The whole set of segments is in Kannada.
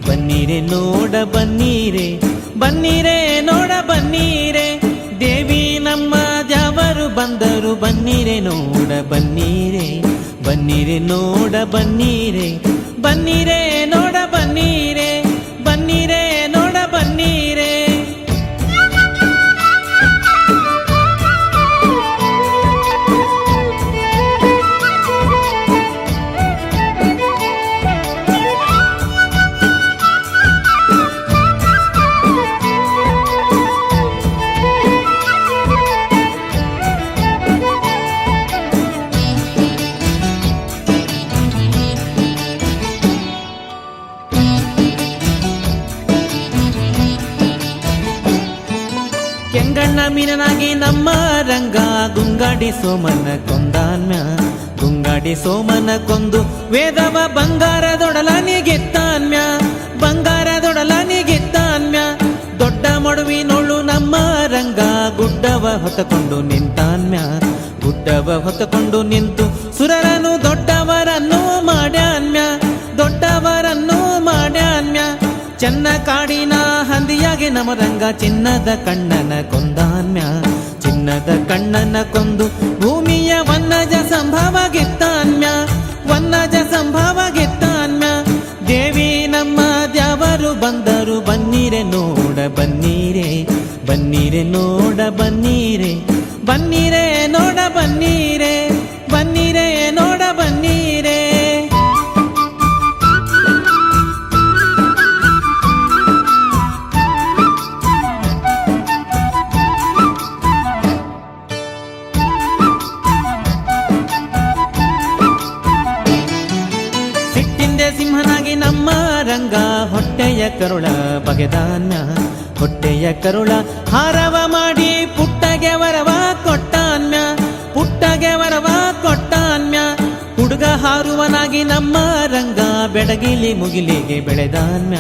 ಬನ್ನೀರೆ ನೋಡ ಬನ್ನೀರೆ ಬನ್ನೀರೆ ನೋಡ ಬನ್ನೀರೆ ದೇವಿ ನಮ್ಮ ದ್ಯಾವರು ಬಂದರು ಬನ್ನೀರೆ ನೋಡ ಬನ್ನೀರೆ ಬನ್ನೀರೆ ನೋಡ ಬನ್ನೀರೆ ಬನ್ನೀರೆ ನೋಡ ಬನ್ನೀರೆ ಬನ್ನೀರೆ ನೋಡ ಬನ್ನೀರೆ ಕೆಂಗಣ್ಣ ಮೀನನಾಗಿ ನಮ್ಮ ರಂಗ ಗುಂಗಾಡಿ ಸೋಮನ ಕೊಂದಾನ್ಮ್ಯ ಗುಂಗಾಡಿ ಸೋಮನ ಕೊಂದು ವೇದವ ಬಂಗಾರದೊಡಲನಿಗೆತ್ತಾನ್ಮ್ಯ ಬಂಗಾರದೊಡಲನಿಗೆತ್ತಾನ್ಮ್ಯ ದೊಡ್ಡ ಮಡುವಿನೊಳು ನಮ್ಮ ರಂಗ ಗುಡ್ಡವ ಹೊತ್ತಕೊಂಡು ನಿಂತಾನ್ಮ್ಯ ಗುಡ್ಡವ ಹೊತ್ತಕೊಂಡು ನಿಂತು ಸುರರನು ದೊಡ್ಡವರನ್ನು ಮಾಡ್ಯಾನ್ಮ್ಯ ದೊಡ್ಡವರನ್ನು ಮಾಡ್ಯಾನ್ಮ್ಯ ಚೆನ್ನ ಕಾಡಿನ ಹಂದಿಯಾಗಿ ನಮರಂಗ ಚಿನ್ನದ ಕಣ್ಣನ ಕೊಂದಾನ್ಮ್ಯ ಚಿನ್ನದ ಕಣ್ಣನ ಕೊಂದು ಭೂಮಿಯ ವನ್ನಜ ಸಂಭವ ಗೆತ್ತಾನ್ಮ್ಯ ವನ್ನಜ ಸಂಭವ ಗೆತ್ತಾನ್ಮ್ಯ ದೇವಿ ನಮ್ಮ ದ್ಯಾವರು ಬಂದರು ಬನ್ನೀರೆ ನೋಡ ಬನ್ನೀರೆ ಬನ್ನೀರೆ ನೋಡ ಬನ್ನೀರೆ ಬನ್ನೀರೆ ನೋಡ ಬನ್ನೀರೆ ಬನ್ನೀರೆ ನೋಡ ಬನ್ನೀರೆ ಸಿಂಹನಾಗಿ ನಮ್ಮ ರಂಗ ಹೊಟ್ಟೆಯ ಕರುಳ ಬಗೆದಾನ್ಯ ಹೊಟ್ಟೆಯ ಕರುಳ ಹಾರವ ಮಾಡಿ ಪುಟ್ಟಗೆ ವರವ ಕೊಟ್ಟಾನ್ಯ ಪುಟ್ಟಗೆ ವರವ ಕೊಟ್ಟಾನ್ಯ ಹುಡುಗ ಹಾರುವನಾಗಿ ನಮ್ಮ ರಂಗ ಬೆಡಗಿಲಿ ಮುಗಿಲಿಗೆ ಬೆಳೆದಾನ್ಯ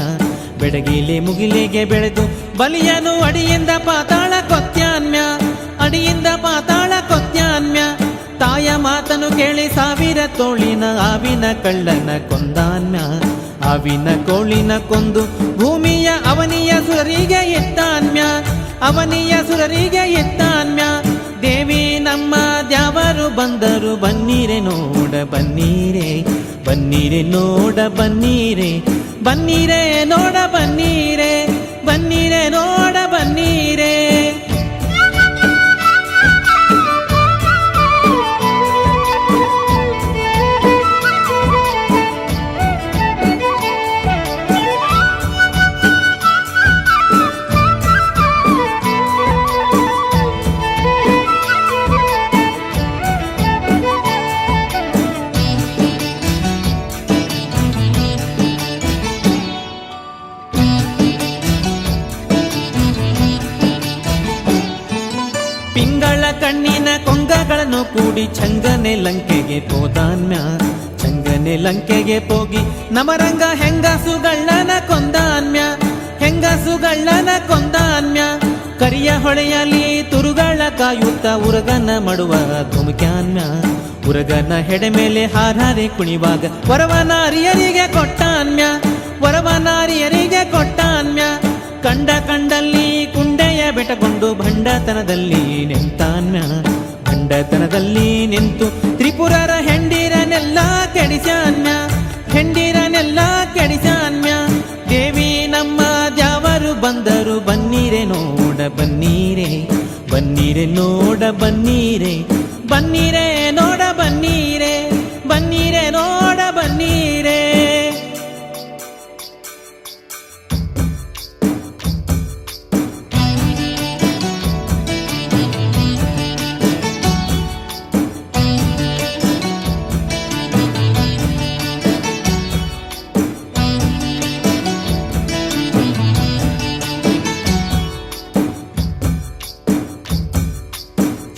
ಬೆಡಗಿಲಿ ಮುಗಿಲಿಗೆ ಬೆಳೆದು ಬಲಿಯನು ಅಡಿಯಿಂದ ಪಾತಾಳ ಕೊತ್ಯಾನ್ಯ ಅಡಿಯಿಂದ ಪಾತಾಳ ಕೊತ್ಯಾನ್ಯ ತಾಯ ಮಾತನು ಕೇಳಿ ಸಾವಿರ ತೋಳಿನ ಆವಿನ ಕಳ್ಳನ ಕೊಂದಾನ್ಯ ಆವಿನ ಕೋಳಿನ ಕೊಂದು ಭೂಮಿಯ ಅವನಿಯ ಸುರರಿಗೆ ಎತ್ತಾನ್ಯ ಅವನಿಯ ಸುರರಿಗೆ ಎತ್ತಾನ್ಯ ದೇವಿ ನಮ್ಮ ದ್ಯಾವರು ಬಂದರು ಬನ್ನೀರೆ ನೋಡ ಬನ್ನೀರೆ ಬನ್ನೀರೆ ನೋಡ ಬನ್ನೀರೆ ಬನ್ನೀರೆ ನೋಡ ಬನ್ನೀರೆ ಬನ್ನೀರೆ ನೋಡ ಬನ್ನೀರೆ ಪಿಂಗಳ ಕಣ್ಣಿನ ಕೊಂಗಗಳನ್ನು ಕೂಡಿ ಚಂಗನೆ ಲಂಕೆಗೆ ಹೋದಾನ್ಯ ಚಂಗನೆ ಲಂಕೆಗೆ ಹೋಗಿ ನಮರಂಗ ಹೆಂಗಸುಗಳ್ಳನ ಕೊಂದಾನ್ಯ ಹೆಂಗಸುಗಳ್ಳನ ಕೊಂದಾನ್ಯ ಕರಿಯ ಹೊಳೆಯಲ್ಲಿ ತುರುಗಳ ಕಾಯುತ್ತ ಉರಗನ ಮಾಡುವ ಧುಮುಕ್ಯಾನ್ಯ ಉರಗನ ಹೆಡೆ ಮೇಲೆ ಹಾರಾರಿ ಕುಣಿವಾಗ ವರವನಾರಿಯರಿಗೆ ಕೊಟ್ಟಾನ್ಯ ವರವನಾರಿಯರಿಗೆ ಕೊಟ್ಟಾನ್ಯ ಕಂಡ ಕಂಡಲ್ಲಿ ಕುಂಡೆಯ ಬೆಟಗೊಂಡು ಭಂಡತನದಲ್ಲಿ ನಿಂತಾನ್ಯ ಭಂಡತನದಲ್ಲಿ ನಿಂತು ತ್ರಿಪುರರ ಹೆಂಡಿರನೆಲ್ಲ ಕೆಡಿಸಾನ್ಯ ಹೆಂಡಿರನೆಲ್ಲ ಕೆಡಿಸಾನ್ಯ ದೇವಿ ನಮ್ಮ ದ್ಯಾವರು ಬಂದರು ಬನ್ನೀರೆ ನೋಡ ಬನ್ನೀರೆ ಬನ್ನೀರೆ ನೋಡ ಬನ್ನೀರೆ ಬನ್ನೀರೆ ನೋಡ ಬನ್ನೀರೆ ಬನ್ನೀರೆ ನೋಡ ಬನ್ನೀರೆ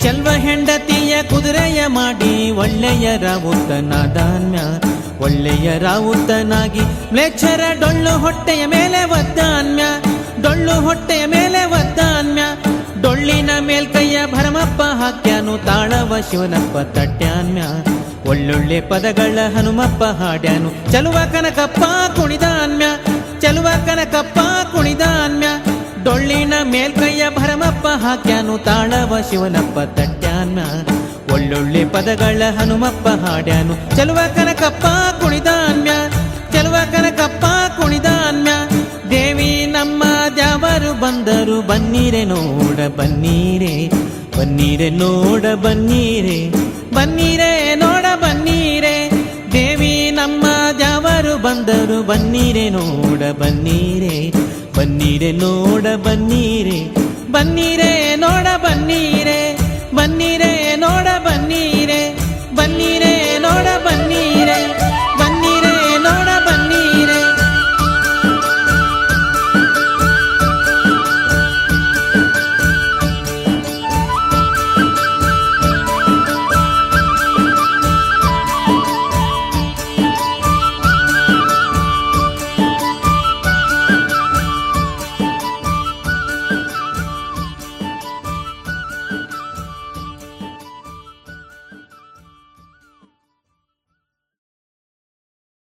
ಚೆಲ್ವ ಹೆಂಡತಿಯ ಕುದುರೆಯ ಮಾಡಿ ಒಳ್ಳೆಯ ರಾವುತನಾದಾನ್ಯ ಒಳ್ಳೆಯ ರಾವುತನಾಗಿ ಮ್ಲೇಚ್ಛರ ಡೊಳ್ಳು ಹೊಟ್ಟೆಯ ಮೇಲೆ ಒದ್ದಾನ್ಯ ಡೊಳ್ಳು ಹೊಟ್ಟೆಯ ಮೇಲೆ ಒದ್ದಾನ್ಯ ಡೊಳ್ಳಿನ ಮೇಲ್ಕೈಯ ಭರಮಪ್ಪ ಹಾಕ್ಯಾನು ತಾಳವ ಶಿವನಪ್ಪ ತಟ್ಯಾನ್ಯ ಒಳ್ಳೊಳ್ಳೆ ಪದಗಳ ಹನುಮಪ್ಪ ಹಾಡ್ಯಾನು ಚಲುವ ಕನಕಪ್ಪ ಕುಣಿದಾನ್ಯ ಚೆಲುವ ಕನಕಪ್ಪ ಕುಣಿದಾನ್ಮ್ಯ ಡೊಳ್ಳಿನ ಮೇಲ್ಕೈಯ ಭರಮಪ್ಪ ಹಾಕ್ಯಾನು ತಾಳವ ಶಿವನಪ್ಪ ತಟ್ಯಾನ್ಮ್ಯ ಒಳ್ಳೊಳ್ಳೆ ಪದಗಳ ಹನುಮಪ್ಪ ಹಾಡ್ಯಾನು ಚೆಲುವ ಕನಕಪ್ಪ ಕುಣಿದಾನ್ಮ್ಯ ಚೆಲುವ ಕನಕಪ್ಪ ಕುಣಿದಾನ್ಮ್ಯ ದೇವಿ ನಮ್ಮ ದ್ಯಾವರು ಬಂದರು ಬನ್ನೀರೆ ನೋಡ ಬನ್ನೀರೆ ಬನ್ನೀರೆ ನೋಡ ಬನ್ನೀರೆ ಬನ್ನೀರೆ ನೋಡ ಬನ್ನೀರೆ ದೇವಿ ನಮ್ಮ ದ್ಯಾವರು ಬಂದರು ಬನ್ನೀರೆ ನೋಡ ಬನ್ನೀರೆ ಬನ್ನೀರೆ ನೋಡ ಬನ್ನೀರೆ ಬನ್ನೀರೆ ನೋಡ ಬನ್ನೀರೆ ಬನ್ನೀರೆ ನೋಡ ಬನ್ನೀರೆ ಬನ್ನೀರೆ ನೋಡ ಬನ್ನೀರೆ